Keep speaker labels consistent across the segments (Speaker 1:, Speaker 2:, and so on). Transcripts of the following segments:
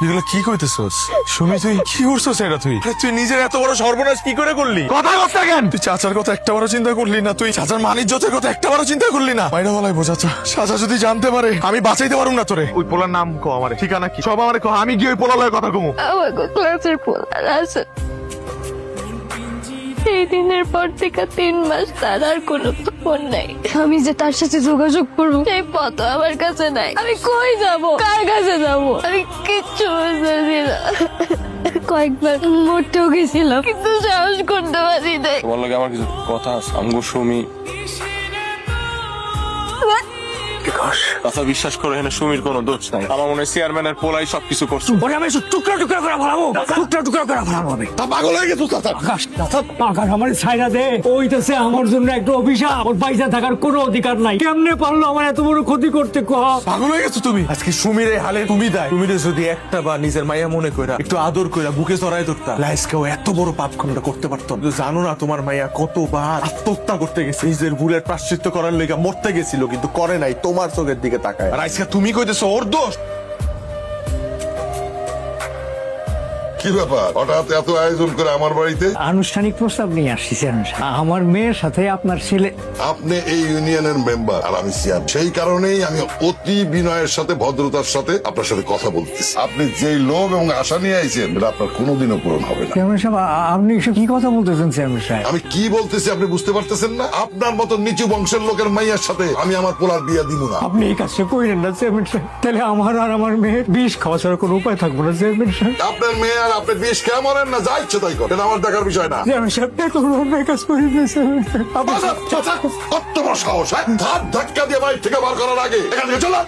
Speaker 1: এগুলো কি কইতেছস? সুমি তুই কি করছস? এটা তুই তুই নিজের এত বড় সর্বনাশ কি করে করলি? কথা কথা কেন? তুই চাচার কথা একটা বারো চিন্তা করলি না? তুই চাচার মানিজ্যতের কথা একটা বারো চিন্তা করলি না? মাইরা বলাই বোঝাচ্ছা, চাচা যদি জানতে পারে আমি বাঁচাইতে পারুম না তোরে। ওই পোলার নাম কো, আমারে ঠিকানা কি সব আমারে কো, আমি গিয়ে ওই পোলার লগে কথা কমু।
Speaker 2: আমার ক্লাসের পোলার আছে। সেই দিনের পর থেকে 3 মাস তার আর কোনো ফোন নাই। আমি যে তার সাথে যোগাযোগ করবো সেই পথ আমার কাছে নাই। আমি কই যাব, কার কাছে যাব, আমি কিচ্ছু বুঝতেছি না। কয়েকবার মরতেও গেছিলাম কিন্তু সাহস করতে পারি নাই।
Speaker 1: তোমার লগে আমার কিছু কথা আছে। আমগো সুমি কথা বিশ্বাস করে এখানে সুমির কোনো দোষ নাই। আমার মনে হয় চেয়ারম্যানের পোলাই সবকিছু করছে।
Speaker 3: ওরে আমি টুকরা টুকরা করে ফেলাবো, টুকরা টুকরা করে ফেলাবো আমি।
Speaker 1: তা পাগল হয়ে গেছো চাচা।
Speaker 3: আকাশ আমার ছাইরা দে, ওইটাছে আমার জন্য একটা অভিশাপ। ওর পয়সা থাকার কোনো অধিকার নাই। কেমনে পারলো আমার এত বড় ক্ষতি করতে?
Speaker 1: পাগল হয়ে গেছো তুমি। আজকে সুমির এই হালে তুমি দায়। তুমি যদি একটা বা নিজের মাইয়া মনে কইরা একটু আদর কইরা বুকে জড়াই ধরতা, লাইসকেও এত বড় পাপ খন্ডটা করতে পারতো না। জানো না তোমার মাইয়া কতবার আত্মহত্যা করতে গেছে, নিজের ভুলের প্রায়শ্চিত্ত করার লেগে মরতে গেছিল, কিন্তু করে নাই তোমার চোখের দিকে তাকায়। আর আজকে তুমি কইতেছো ওর দোষ।
Speaker 4: কি ব্যাপার হঠাৎ এত আয়োজন করে আমার বাড়িতে?
Speaker 3: আনুষ্ঠানিক প্রস্তাব নিয়ে আসছি চেয়ারম্যান সাহেব। আমার মেয়ের সাথে আপনার ছেলে।
Speaker 4: আপনি এই ইউনিয়নের মেম্বার আর আমি চেয়ারম্যান, সেই কারণেই আমি অতি বিনয়ের সাথে ভদ্রতার সাথে আপনার সাথে কথা বলতেছি। আপনি যেই লোভ এবং আশা নিয়ে আইছেন এটা আপনার কোনোদিনও পূরণ হবে না।
Speaker 3: চেয়ারম্যান সাহেব আপনি এসব কি কথা বলতেছেন চেয়ারম্যান সাহেব?
Speaker 4: আমি কি বলতেছি আপনি বুঝতে পারতেছেন না? আপনার মতো নিচু বংশের লোকের মাইয়ার সাথে আমি আমার পোলার বিয়া দিব না।
Speaker 3: আপনি এই কাজটা করেন না চেয়ারম্যান সাহেব। তাহলে আমার আর আমার মেয়ের বিষ খাওয়া ছাড়া কোনো উপায় থাকবো না চেয়ারম্যান সাহেব।
Speaker 4: আপনার মেয়ে আর আপনার বিষ খেয়ে মরেন না, যা ইচ্ছে তাই করেন, এটা আমার দেখার বিষয় না।
Speaker 3: চেয়ারম্যান সাহেব এত বড় অন্যায় কাজ করেন না চেয়ারম্যান সাহেব।
Speaker 4: চাচা, চাচা, কত বড় সাহস, হ্যাঁ? ধাপ ধাক্কা দিয়ে বাড়ি থেকে বার করার আগে এখান থেকে চলো।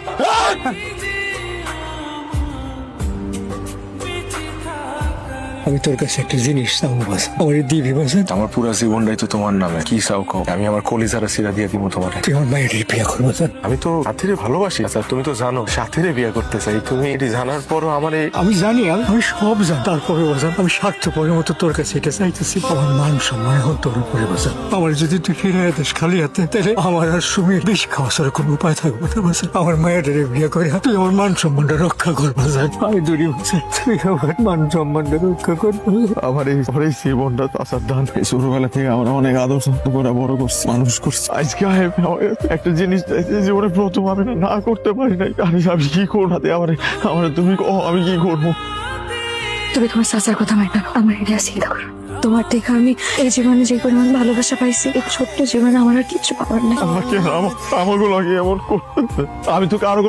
Speaker 3: আমি তোর কাছে একটা জিনিস চাবো, বাস আমার দিবি বাস।
Speaker 1: আমার পুরো জীবনটাই তো তোমার নামে। কি চাও কও, আমি আমার কলিজারা সিরা দিয়ে দিব তোমার।
Speaker 3: তুই আমার মায়ের বিয়ে করবো স্যার।
Speaker 1: আমি তো সাথীরে ভালোবাসি স্যার, তুমি তো জানো সাথীরে বিয়ে করতে চাই। তুমি এটি জানার পরও আমার এই
Speaker 3: আমি জানি, আমি সব জানি। তারপরে বাজান আমি স্বার্থপরের মতো তোর কাছে এটা চাইতেছি। আমার মান সম্মান এখন তোর উপরে বাজান। আমার যদি তুই ফিরে দিস খালি হাতে, তাহলে আমার আর সুমির বেশি খাওয়া ছাড়া কোনো উপায় থাকবে না বাজান। আমার মায়ের বিয়ে করে তুই আমার মান সম্মানটা রক্ষা কর বাজান। আমি দূরে বাজান, তুই আমার মান সম্মানটা রক্ষা কর।
Speaker 1: আমার এই জীবনটা চাচার দান। ছোটবেলা থেকে আমরা অনেক আদর যত্ন করে বড় করছি, মানুষ করছি। আজকে একটা জিনিস চাইছি, জীবনে প্রথম আমি না করতে পারি নাই। আমি কি করবো? আমার তুমি আমি কি করবো?
Speaker 2: তুমি তোমার চাচার কথা মাইনা আমার এটা চিন্তা করো। তোমার দেখা আমি এই জীবনে যে পরিমাণ ভালোবাসা পাইছি, এই ছোট্ট জীবনে আমার আর কিছু পাওয়ার নেই।
Speaker 1: আমাকে আমাকে এমন করতে, আমি তো কারো